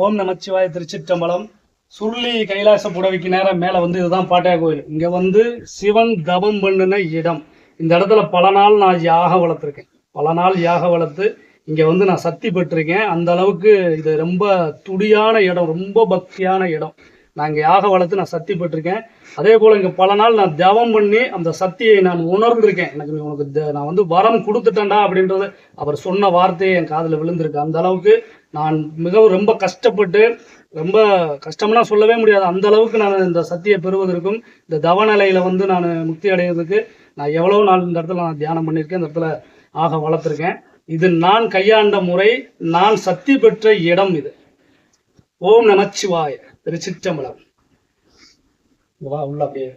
ஓம் நமச்சிவாய திருச்சிற்றம்பலம். சுருளி கைலாச புடவைக்கு நேரம் மேலே இதுதான் பாட்டையா கோயில். இங்கே சிவன் தவம் பண்ணின இடம். இந்த இடத்துல பல நாள் நான் யாக வளர்த்துருக்கேன். பல நாள் யாக வளர்த்து இங்கே நான் சக்தி பெற்றிருக்கேன். அந்த அளவுக்கு இது ரொம்ப துடியான இடம், ரொம்ப பக்தியான இடம். நான் இங்கே யாக வளர்த்து நான் சக்தி பெற்றிருக்கேன். அதே போல் இங்கே பல நாள் நான் தவம் பண்ணி அந்த சக்தியை நான் உணர்ந்திருக்கேன். உனக்கு நான் வரம் கொடுத்துட்டேன்டா அப்படின்றது அவர் சொன்ன வார்த்தையை என் காதில் விழுந்திருக்கு. அந்த அளவுக்கு நான் மிகவும் ரொம்ப கஷ்டப்பட்டு, ரொம்ப கஷ்டம்னா சொல்லவே முடியாது, அந்த அளவுக்கு நான் இந்த சக்தியை பெறுவதற்கும் இந்த தவநிலையில் நான் முக்தி அடைவதற்கு நான் எவ்வளோ நாள் இந்த இடத்துல நான் தியானம் பண்ணியிருக்கேன். இந்த இடத்துல ஆக வளர்த்துருக்கேன். இது நான் கையாண்ட முறை, நான் சக்தி பெற்ற இடம் இது. ஓம் நமச்சிவாய திருச்சிற்றம்பலம். வா உள்ள அப்படியே